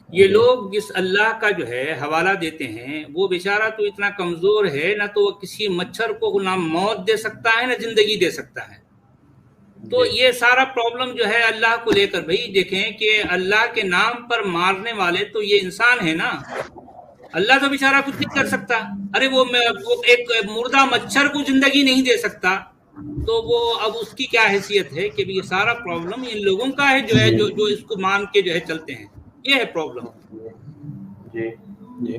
یہ جی لوگ جس اللہ کا جو ہے حوالہ دیتے ہیں وہ بیچارہ تو اتنا کمزور ہے، نہ تو وہ کسی مچھر کو نہ موت دے سکتا ہے نہ زندگی دے سکتا ہے. تو جی یہ سارا پرابلم جو ہے اللہ کو لے کر، بھائی دیکھیں کہ اللہ کے نام پر مارنے والے تو یہ انسان ہے نا. اللہ تو بیچارہ کچھ نہیں کر سکتا. ارے وہ ایک مردہ مچھر کو زندگی نہیں دے سکتا، تو وہ اب اس کی کیا حیثیت ہے کہ یہ سارا پرابلم ان لوگوں کا ہے، جو ہے جی جو اس کو مان کے جو ہے چلتے ہیں. یہ ہے پرابلم. جی جی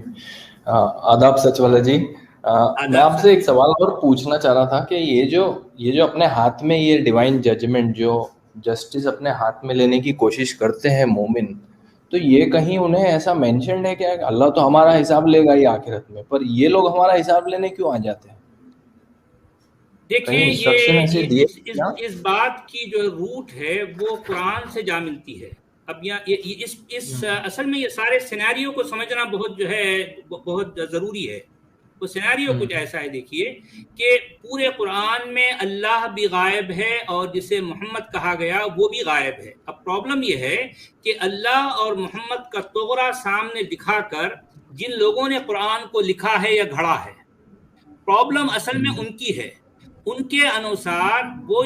آداب سچ والا جی. میں آداب آپ سر. سے ایک سوال اور پوچھنا چاہ رہا تھا کہ یہ جو اپنے ہاتھ میں یہ ڈیوائن ججمنٹ، جو جسٹس اپنے ہاتھ میں لینے کی کوشش کرتے ہیں مومن، تو یہ کہیں انہیں ایسا مینشنڈ ہے کہ اللہ تو ہمارا حساب لے گا ہی آخرت میں، پر یہ لوگ ہمارا حساب لینے کیوں آ جاتے ہیں؟ دیکھیں کہیں انسٹرکشن ایسے دیے کیا؟ اس بات کی جو روٹ ہے وہ قرآن سے جا ملتی ہے. اب اس اصل میں یہ سارے سینیریو کو سمجھنا بہت جو ہے بہت ضروری ہے. وہ سینیریو کچھ ایسا ہے، دیکھیے کہ پورے قرآن میں اللہ بھی غائب ہے اور جسے محمد کہا گیا وہ بھی غائب ہے. اب پرابلم یہ ہے کہ اللہ اور محمد کا توغرا سامنے دکھا کر جن لوگوں نے قرآن کو لکھا ہے یا گھڑا ہے، پرابلم اصل میں ان کی ہے. ان کے انوسار وہ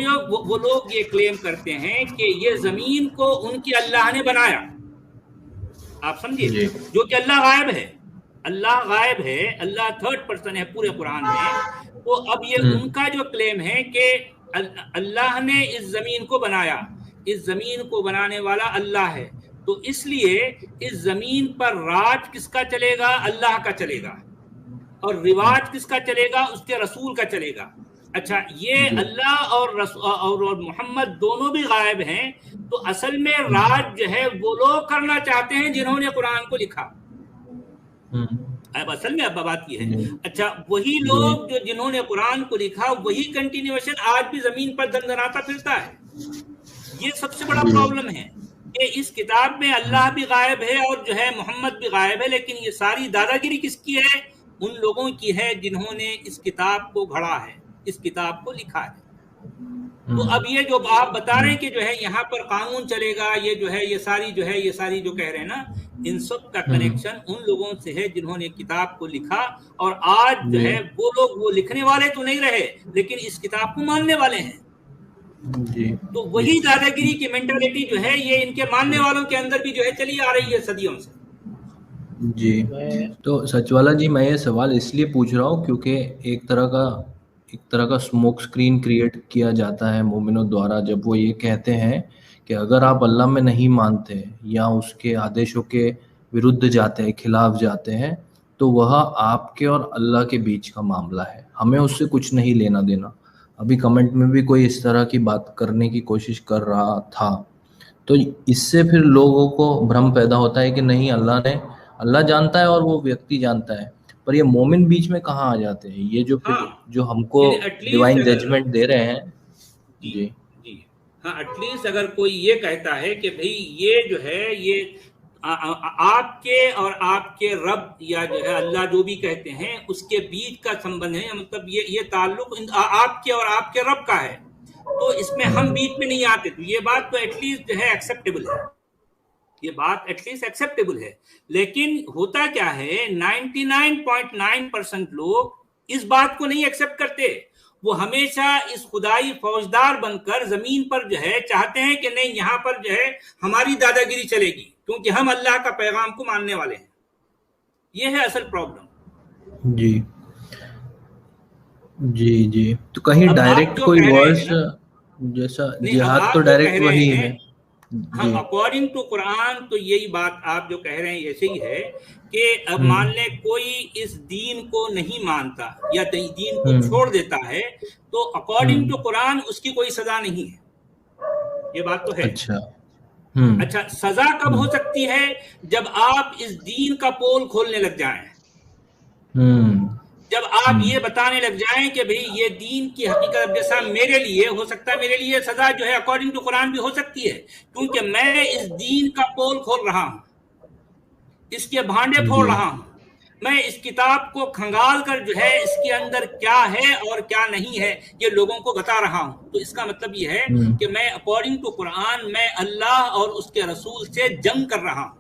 لوگ یہ کلیم کرتے ہیں کہ یہ زمین کو ان کی اللہ نے بنایا. آپ سمجھیے، جی جو کہ اللہ غائب ہے. اللہ غائب ہے، اللہ تھرڈ پرسن ہے پورے قرآن میں. تو اب یہ ان کا جو کلیم ہے کہ اللہ نے اس زمین کو بنایا، اس زمین کو بنانے والا اللہ ہے، تو اس لیے اس زمین پر راج کس کا چلے گا؟ اللہ کا چلے گا. اور رواج کس کا چلے گا؟ اس کے رسول کا چلے گا. اچھا، یہ جی اللہ اور محمد دونوں بھی غائب ہیں، تو اصل میں راج جو ہے وہ لوگ کرنا چاہتے ہیں جنہوں نے قرآن کو لکھا. اب اصل میں اب بات یہ ہے. جی اچھا، وہی جی لوگ جو جنہوں نے قرآن کو لکھا، وہی کنٹینیوشن آج بھی زمین پر دندناتا پھرتا ہے. یہ سب سے بڑا پرابلم ہے کہ اس کتاب میں اللہ بھی غائب ہے اور جو ہے محمد بھی غائب ہے، لیکن یہ ساری دادا گیری کس کی ہے؟ ان لوگوں کی ہے جنہوں نے اس کتاب کو گھڑا ہے، اس کتاب کو لکھا ہے. تو اب یہ جو آپ بتا رہے ہیں کہ جو ہے یہاں پر قانون چلے گا، یہ جو ہے یہ ساری جو کہہ رہے ہیں نا، ان سب کا کنیکشن ان لوگوں سے ہے جنہوں نے کتاب کو لکھا. اور آج جو جی ہے وہ لوگ وہ لکھنے والے تو نہیں رہے، لیکن اس کتاب کو ماننے والے ہیں. جی تو جی وہی دادا گیری کی مینٹلٹی جو ہے یہ ان کے ماننے والوں کے اندر بھی جو ہے چلی آ رہی ہے صدیوں سے. جی تو سچ والا جی، میں یہ سوال اس لیے پوچھ رہا ہوں کیونکہ ایک طرح کا اسموک اسکرین کریٹ کیا جاتا ہے مومنوں دوارا، جب وہ یہ کہتے ہیں کہ اگر آپ اللہ میں نہیں مانتے یا اس کے آدیشوں کے ورد جاتے ہیں، خلاف جاتے ہیں، تو وہ آپ کے اور اللہ کے بیچ کا معاملہ ہے، ہمیں اس سے کچھ نہیں لینا دینا. ابھی کمنٹ میں بھی کوئی اس طرح کی بات کرنے کی کوشش کر رہا تھا. تو اس سے پھر لوگوں کو بھرم پیدا ہوتا ہے کہ نہیں، اللہ جانتا ہے اور وہ ویکتی جانتا ہے، پر یہ مومن بیچ میں کہاں آ جاتے ہیں؟ یہ جو پھر ہاں، جو ہم کو یعنی ایٹ لیسٹ ڈیوائن اگر ججمنٹ دے رہے ہیں. جی جی جی ہاں، ایٹ لیسٹ اگر کوئی یہ کہتا ہے کہ بھئی یہ جو ہے یہ آپ کے اور آپ کے رب یا جو ہے اللہ جو بھی کہتے ہیں اس کے بیچ کا سمبند ہے، مطلب یہ تعلق آپ کے اور آپ کے رب کا ہے، تو اس میں ہم بیچ میں نہیں آتے، تو یہ بات تو ایٹ لیسٹ جو ہے ایکسیپٹیبل ہے. یہ بات ایٹ لیسٹ ایکسیپٹیبل ہے. لیکن ہوتا کیا ہے، 99.9% لوگ اس بات کو نہیں ایکسیپٹ کرتے. وہ ہمیشہ اس خدائی فوجدار بن کر زمین پر جو ہے چاہتے ہیں کہ نہیں، یہاں پر جو ہے ہماری دادا گیری چلے گی کیونکہ ہم اللہ کا پیغام کو ماننے والے ہیں. یہ ہے اصل پرابلم. جی جی جی تو کہیں اب آپ ڈائریکٹ جو کوئی کہہ رہے ہیں ورڈز نا، جیسا نہیں، اب جہاد تو آپ جو کہہ ڈائریکٹ رہے وہی ہیں، ہے. ہم جی اکارڈنگ ٹو قرآن تو یہی بات آپ جو کہہ رہے ہیں ایسے ہی ہے کہ اب ہوں مان لیں کوئی اس دین کو نہیں مانتا یا دین کو ہوں چھوڑ دیتا ہے، تو اکارڈنگ ہوں ٹو قرآن اس کی کوئی سزا نہیں ہے. یہ بات تو ہے. اچھا ہوں اچھا، سزا کب ہو سکتی ہے؟ جب آپ اس دین کا پول کھولنے لگ جائیں، ہوں جب آپ یہ بتانے لگ جائیں کہ بھئی یہ دین کی حقیقت، جیسا میرے لیے ہو سکتا ہے، میرے لیے سزا جو ہے اکارڈنگ ٹو قرآن بھی ہو سکتی ہے، کیونکہ میں اس دین کا پول کھول رہا ہوں، اس کے بھانڈے پھوڑ جی رہا ہوں. میں اس کتاب کو کھنگال کر جو ہے اس کے اندر کیا ہے اور کیا نہیں ہے یہ لوگوں کو بتا رہا ہوں. تو اس کا مطلب یہ ہے ہوں کہ میں اکارڈنگ ٹو قرآن میں اللہ اور اس کے رسول سے جنگ کر رہا ہوں.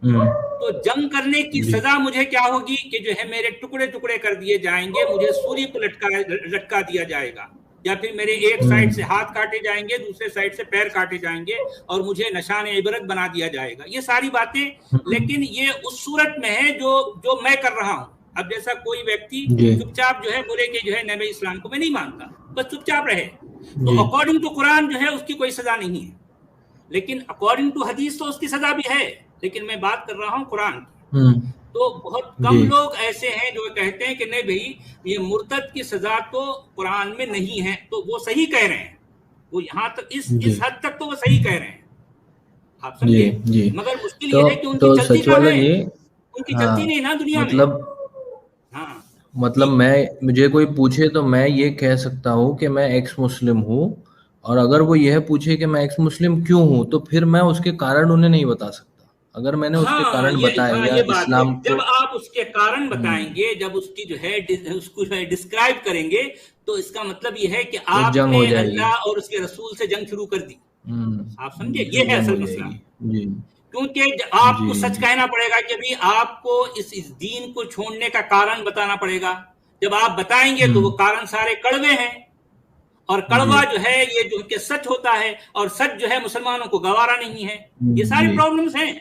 تو جنگ کرنے کی سزا مجھے کیا ہوگی کہ جو ہے میرے ٹکڑے ٹکڑے کر دیے جائیں گے, مجھے سولی پہ لٹکا دیا جائے گا, یا پھر میرے ایک سائڈ سے ہاتھ کاٹے جائیں گے, دوسرے سائڈ سے پیر کاٹے جائیں گے, اور مجھے نشان عبرت بنا دیا جائے گا. یہ ساری باتیں, لیکن یہ اس صورت میں ہے جو میں کر رہا ہوں. اب جیسا کوئی ویکتی چپ چاپ جو ہے بولے کہ جو ہے نبی اسلام کو میں نہیں مانتا, بس چپ چاپ رہے, تو اکارڈنگ ٹو قرآن جو ہے اس کی کوئی سزا نہیں ہے, لیکن اکارڈنگ ٹو حدیث تو اس کی سزا بھی ہے, لیکن میں بات کر رہا ہوں قرآن کی. تو بہت کم لوگ ایسے ہیں جو کہتے ہیں کہ نہیں بھائی یہ مرتد کی سزا تو قرآن میں نہیں ہے, تو وہ صحیح کہہ رہے ہیں, وہ یہاں تک اس حد تک تو وہ صحیح کہہ رہے ہیں, آپ سمجھے. مگر مشکل یہ ہے کہ ان کی چلتی کہاں ہے, ان کی چلتی نہیں نا دنیا میں. مطلب مجھے کوئی پوچھے تو میں یہ کہہ سکتا ہوں کہ میں ایکس مسلم ہوں, اور اگر وہ یہ پوچھے کہ میں ایکس مسلم کیوں ہوں, تو پھر میں اس کے کارن انہیں نہیں بتا سکتا. اگر میں نے اس کے کارن بتائے یا اسلام کو, جب آپ اس کے کارن بتائیں گے, جب اس کی جو ہے اس کو ڈسکرائب کریں گے, تو اس کا مطلب یہ ہے کہ آپ نے اللہ اور اس کے رسول سے جنگ شروع کر دی. آپ سمجھے, یہ ہے اصل مسئلہ. کیونکہ آپ کو سچ کہنا پڑے گا کہ بھی آپ کو اس دین کو چھوڑنے کا کارن بتانا پڑے گا. جب آپ بتائیں گے تو وہ کارن سارے کڑوے ہیں, اور کڑوا جو ہے یہ جو کہ سچ ہوتا ہے, اور سچ جو ہے مسلمانوں کو گوارا نہیں ہے. یہ ساری پرابلمز ہیں.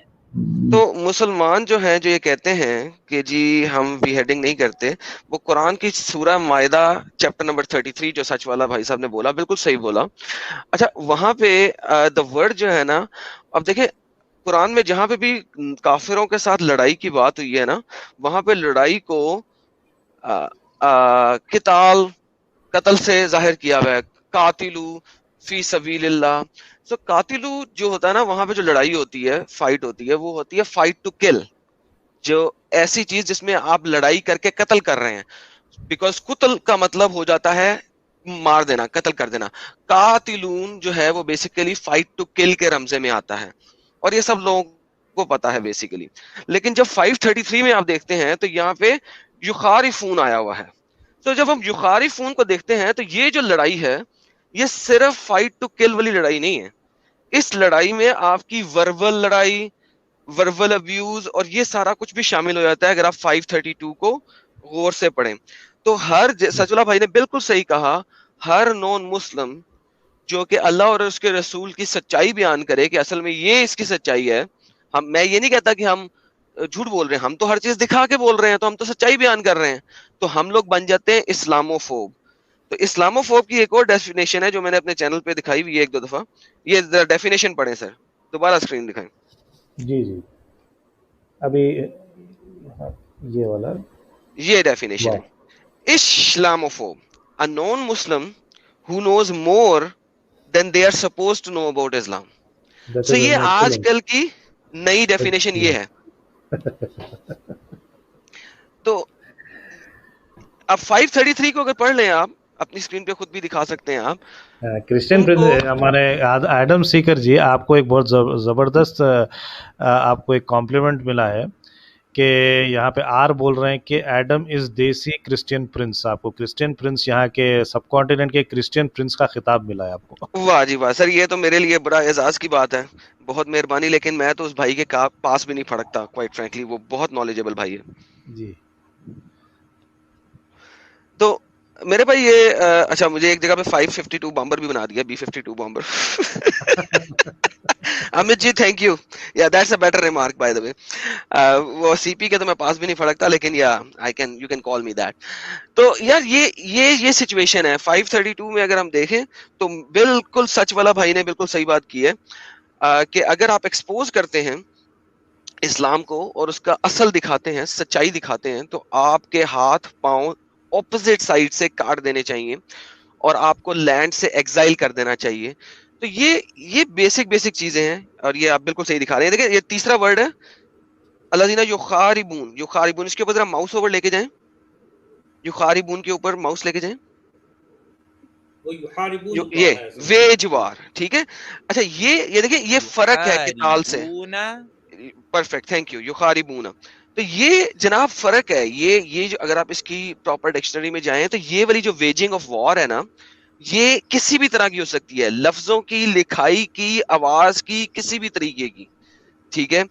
تو مسلمان جو ہیں جو یہ کہتے ہیں کہ جی ہم بی ہیڈنگ نہیں کرتے, وہ قرآن کی سورہ مائدہ چیپٹر نمبر 33 جو سچ والا بھائی صاحب نے بولا بالکل صحیح بولا. اچھا وہاں پہ دا ورڈ جو ہے نا, اب دیکھیں قرآن میں جہاں پہ بھی کافروں کے ساتھ لڑائی کی بات ہوئی ہے نا, وہاں پہ لڑائی کو قتل سے ظاہر کیا ہوا ہے, قاتلو فی سبیل اللہ. سو قاتلو جو ہوتا ہے نا, وہاں پہ جو لڑائی ہوتی ہے, فائٹ ہوتی ہے, وہ ہوتی ہے فائٹ ٹو کل, جو ایسی چیز جس میں آپ لڑائی کر کے قتل کر رہے ہیں, بیکاز قتل کا مطلب ہو جاتا ہے مار دینا, قتل کر دینا. قاتلون جو ہے وہ بیسیکلی فائٹ ٹو کل کے رمزے میں آتا ہے, اور یہ سب لوگوں کو پتا ہے بیسیکلی. لیکن جب 533 میں آپ دیکھتے ہیں تو یہاں پہ یخارفون آیا ہوا ہے. تو جب ہم یخارفون کو دیکھتے ہیں تو یہ جو لڑائی ہے یہ صرف فائٹ ٹو کل والی لڑائی نہیں ہے. اس لڑائی میں آپ کی وربل لڑائی, وربل ابیوز اور یہ سارا کچھ بھی شامل ہو جاتا ہے. اگر آپ 532 کو غور سے پڑھیں تو سچ اللہ بھائی نے بالکل صحیح کہا, ہر نون مسلم جو کہ اللہ اور اس کے رسول کی سچائی بیان کرے کہ اصل میں یہ اس کی سچائی ہے. میں یہ نہیں کہتا کہ ہم جھوٹ بول رہے ہیں, ہم تو ہر چیز دکھا کے بول رہے ہیں, تو ہم تو سچائی بیان کر رہے ہیں, تو ہم لوگ بن جاتے ہیں اسلاموفوب. تو اسلاموفوب کی ایک اور ڈیفینیشن ہے جو میں نے اپنے چینل پہ دکھائی ہوئی ہے ایک دو دفعہ. یہ ڈیفینیشن پڑھیں سر, دوبارہ اسکرین دکھائیں. جی ابھی یہ والا, یہ ڈیفینیشن ہے. اسلاموفوب, a non-Muslim who knows more than they are supposed to know about Islam. So یہ آج کل کی نئی ڈیفینیشن یہ ہے. تو اب 533 کو اگر پڑھ لیں آپ, اپنی اسکرین پہ خود بھی دکھا سکتے ہیں آپ. کرسچن ہمارے ایڈم سیکر جی, آپ کو ایک بہت زبردست آپ کو ایک کمپلیمنٹ ملا ہے کہ یہاں پہ آر بول رہے ہیں کہ ایڈم از دیسی کرسچین پرنس. آپ کو کرسچین پرنس, یہاں کے سب کانٹیننٹ کے کرسچین پرنس کا خطاب ملا ہے آپ کو. واہ جی واہ سر, یہ تو میرے لیے بڑا اعزاز کی بات ہے, بہت مہربانی. لیکن میں تو اس بھائی کے پاس بھی نہیں پھڑکتا کوائٹ فرینکلی, وہ بہت نالجبل بھائی ہے جی. تو میرے بھائی یہ اچھا مجھے ایک جگہ پہ 552 بامبر بھی بنا دیا, B-52 bomber. Amit ji thank you, yeah that's a better remark by the way. وہ سی پی کے تو میں پاس بھی نہیں پھڑکتا, لیکن یا you can call me that. تو یار یہ سچویشن ہے 532 میں. اگر ہم دیکھیں تو بالکل سچ والا بھائی نے بالکل صحیح بات کی ہے کہ اگر آپ ایکسپوز کرتے ہیں اسلام کو اور اس کا اصل دکھاتے ہیں, سچائی دکھاتے ہیں, تو آپ کے ہاتھ پاؤں اپوزٹ سائڈ سے کاٹ دینے چاہیے اور آپ کو لینڈ سے ایگزائل کر دینا چاہیے. تو یہ بیسک چیزیں ہیں, اور یہ آپ بالکل صحیح دکھا رہے ہیں. دیکھیں یہ تیسرا ورڈ ہے الذین یخاربون. اس کے اوپر ذرا ماؤس اوور لے کے جائیں, یخاربون کے اوپر ماؤس لے کے جائیں. یہ ویج وار, ٹھیک ہے. اچھا یہ دیکھیں یہ فرق ہے قتال سے. Perfect, thank you. یخاربون, تو یہ جناب فرق ہے. یہ جو اگر آپ اس کی پراپر ڈکشنری میں جائیں تو یہ والی جو ویجنگ آف وار ہے نا, یہ کسی بھی طرح کی ہو سکتی ہے, لفظوں کی, لکھائی کی, آواز کی, کسی بھی طریقے کی, ٹھیک ہے.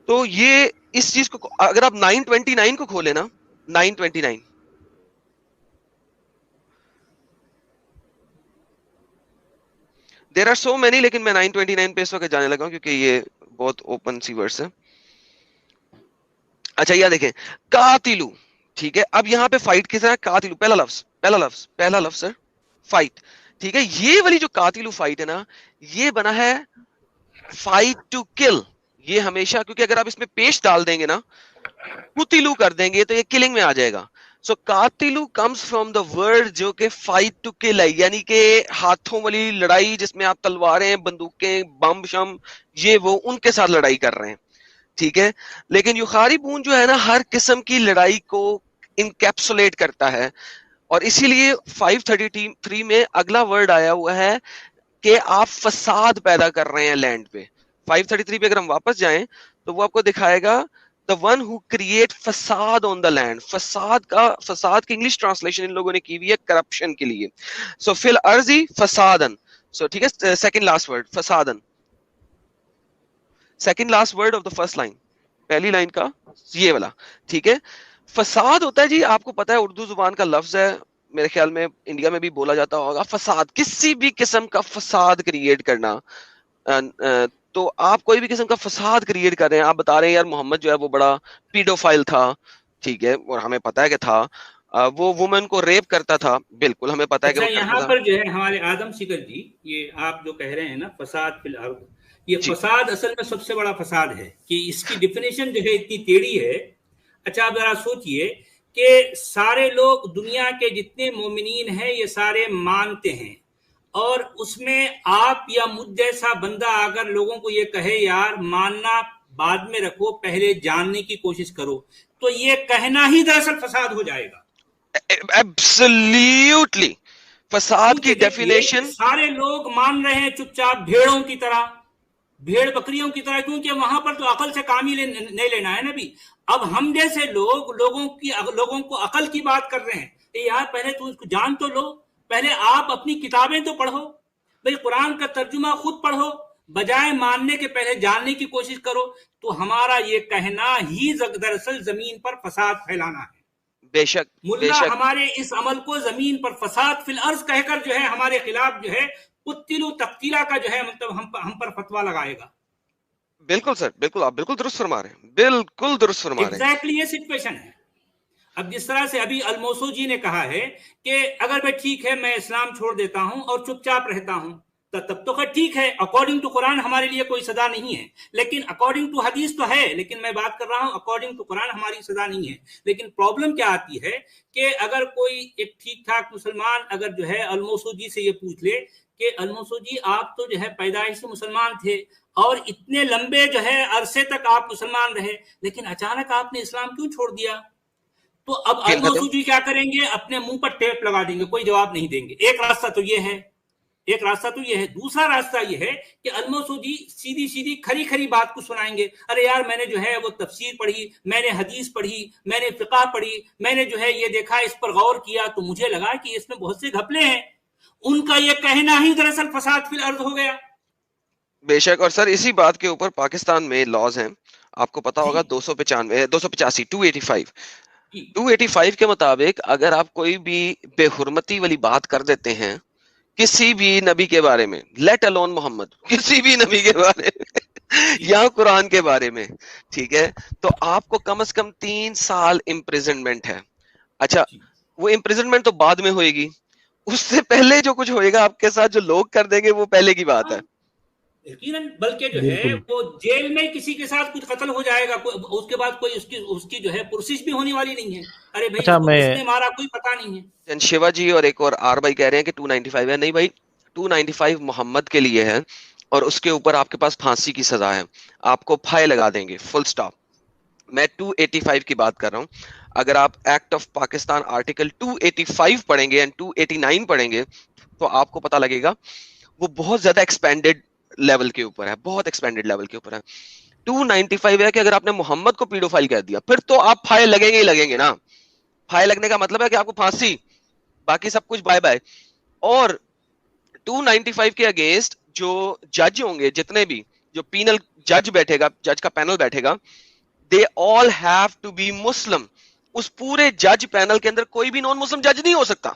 تو یہ اس چیز کو اگر آپ 929 کو کھولے نا, 929 دیر آر سو مینی, لیکن میں 929 پہ اس وقت جانے لگا ہوں کیونکہ یہ بہت اوپن سی ورڈز ہے. اچھا یہ دیکھیں قاتلو, ٹھیک ہے. اب یہاں پہ فائٹ کس طرح, قاتلو پہلا لفظ سر فائٹ, ٹھیک ہے. یہ والی جو قاتلو فائٹ ہے نا, یہ بنا ہے فائٹ ٹو کل. یہ ہمیشہ, کیونکہ اگر آپ اس میں پیش ڈال دیں گے نا, قتلو کر دیں گے, تو یہ کلنگ میں آ جائے گا. سو قاتلو کمز فرام دا ورڈ جو کہ فائٹ ٹو کل ہے, یعنی کہ ہاتھوں والی لڑائی جس میں آپ تلواریں, بندوقیں, بم شم یہ وہ ان کے ساتھ لڑائی کر رہے ہیں, ٹھیک ہے. لیکن یخاربون جو ہے نا, ہر قسم کی لڑائی کو انکیپسولیٹ کرتا ہے, اور اسی لیے 533 میں اگلا ورڈ آیا ہوا ہے کہ آپ فساد پیدا کر رہے ہیں لینڈ پہ. 533 پہ اگر ہم واپس جائیں تو وہ آپ کو دکھائے گا the one who create فساد on the land. فساد کی انگلش ٹرانسلیشن ان لوگوں نے کی ہوئی ہے کرپشن کے لیے. سو فی الارضی فسادن, سو ٹھیک ہے, سیکنڈ لاسٹ ورڈ فسادن, second last word of the first line, پہلی لائن کا یہ والا, ٹھیک ہے. فساد ہوتا ہے جی, آپ کو پتا ہے اردو زبان کا لفظ ہے, میرے خیال میں انڈیا میں بھی بولا جاتا ہوگا فساد, کسی بھی قسم کا فساد کریٹ کرنا. تو آپ کوئی بھی قسم کا فساد کریٹ کر رہے ہیں, آپ بتا رہے ہیں یار محمد جو ہے وہ بڑا پیڈوفائل تھا, ٹھیک ہے, اور ہمیں پتا ہے کہ تھا, وہ وومن کو ریپ کرتا تھا, بالکل ہمیں پتا ہے کہ یہاں پر جو ہے ہمارے آدم سیکر جی, یہ آپ جو کہہ رہے ہیں نا فساد فی الارض, یہ فساد اصل میں سب سے بڑا فساد ہے کہ اس کی ڈیفینیشن جو ہے اتنی ٹیڑھی ہے. اچھا آپ ذرا سوچئے کہ سارے لوگ دنیا کے جتنے مومنین ہیں یہ سارے مانتے ہیں, اور اس میں آپ یا مجھ جیسا بندہ اگر لوگوں کو یہ کہے یار ماننا بعد میں رکھو, پہلے جاننے کی کوشش کرو, تو یہ کہنا ہی دراصل فساد ہو جائے گا. ایبسلیوٹلی فساد کی ڈیفینیشن سارے لوگ مان رہے ہیں چپ چاپ, بھیڑوں کی طرح, بھیڑ بکریوں کی طرح, کیونکہ وہاں پر تو عقل سے کام ہی نہیں لینا ہے نا بھی. اب ہم جیسے لوگوں کو عقل کی بات کر رہے ہیں, یار پہلے تو اس کو جان تو لو, پہلے آپ اپنی کتابیں تو پڑھو بھائی, قرآن کا ترجمہ خود پڑھو, بجائے ماننے کے پہلے جاننے کی کوشش کرو. تو ہمارا یہ کہنا ہی دراصل زمین پر فساد پھیلانا ہے. بے شک ملا ہمارے اس عمل کو زمین پر فساد فی الارض کہہ کر جو ہے ہمارے خلاف جو ہے قتلوا تقتیلا کا جو ہے مطلب ہم پر فتوا لگائے گا. بالکل سر, بالکل, آپ بالکل درست فرما رہے ہیں, بالکل درست فرما رہے ہیں. ایگزیکٹلی یہ سچویشن ہے. اب جس طرح سے ابھی الموسو جی نے کہا ہے کہ اگر میں ٹھیک ہے میں اسلام چھوڑ دیتا ہوں اور چپ چاپ رہتا ہوں, تب تو خیر ٹھیک ہے, اکارڈنگ ٹو قرآن ہمارے لیے کوئی سزا نہیں ہے, لیکن اکارڈنگ ٹو حدیث تو ہے, لیکن میں بات کر رہا ہوں اکارڈنگ ٹو قرآن ہماری سزا نہیں ہے. لیکن پرابلم کیا آتی ہے کہ اگر کوئی ایک ٹھیک ٹھاک مسلمان اگر جو ہے الموسو جی سے یہ پوچھ لے کہ الموسو جی آپ تو جو ہے پیدائش سے مسلمان تھے اور اتنے لمبے جو ہے عرصے تک آپ مسلمان رہے, لیکن اچانک آپ نے اسلام کیوں چھوڑ دیا؟ تو اب الموسو جی کیا کریں گے, اپنے منہ پر ٹیپ لگا دیں گے, کوئی جواب نہیں دیں گے. ایک راستہ تو یہ ہے, دوسرا راستہ یہ ہے کہ الموسو جی سیدھی کھری بات کو سنائیں گے. ارے یار میں نے جو ہے وہ تفسیر پڑھی, میں نے حدیث پڑھی, میں نے فقہ پڑھی, میں نے جو ہے یہ دیکھا, اس پر غور کیا, تو مجھے لگا کہ اس میں بہت سے گھپلے ہیں. ان کا یہ کہنا ہی دراصل فساد فی الارض ہو گیا. بے شک. اور سر اسی بات کے اوپر پاکستان میں لاز ہیں, آپ کو پتا ہوگا 285 285 کے مطابق اگر آپ کوئی بھی بے حرمتی والی بات کر دیتے ہیں کسی بھی نبی کے بارے میں, لیٹ الون محمد, کسی بھی نبی کے بارے میں یا قرآن کے بارے میں, ٹھیک ہے, تو آپ کو کم از کم 3 سال امپریزنمنٹ ہے. اچھا وہ امپریزنمنٹ تو بعد میں ہوئے گی, اس سے پہلے جو کچھ ہوئے گا آپ کے ساتھ جو لوگ کر دیں گے وہ پہلے کی بات ہے. یقیناً, بلکہ جو ہے وہ جیل میں کسی کے ساتھ کچھ قتل ہو جائے گا, اس کے بعد کوئی اس کی جو ہے پرسش بھی ہونے والی نہیں ہے. ارے بھائی کس نے مارا کوئی پتہ نہیں ہے. شیوا جی اور ایک اور آر بھائی کہہ رہے ہیں کہ 295 ہے. نہیں بھائی, 295 محمد کے لیے ہے, اور اس کے اوپر آپ کے پاس پھانسی کی سزا ہے, آپ کو پھائے لگا دیں گے, فل سٹاپ. میں 285 کی بات کر رہا ہوں. اگر آپ ایکٹ آف پاکستان آرٹیکل 285 پڑھیں گے اینڈ 289 پڑھیں گے تو آپ کو پتہ لگے گا وہ بہت زیادہ ایکسپینڈڈ لیول کے اوپر ہے, بہت ایکسپینڈڈ لیول کے اوپر ہے. 295 ہے کہ اگر آپ نے محمد کو پیڈوفائل کہہ دیا پھر تو آپ پھائے لگیں گے ہی لگیں گے نا. پھائے لگنے کا مطلب ہے کہ آپ کو پھانسی, باقی سب کچھ بائے بائے. اور 295 کے اگینسٹ جو جج ہوں گے, جتنے بھی جو پینل جج بیٹھے گا, جج کا پینل بیٹھے گا, they all have to be Muslim. اس پورے جج پینل کے اندر کوئی بھی نان مسلم جج نہیں ہو سکتا.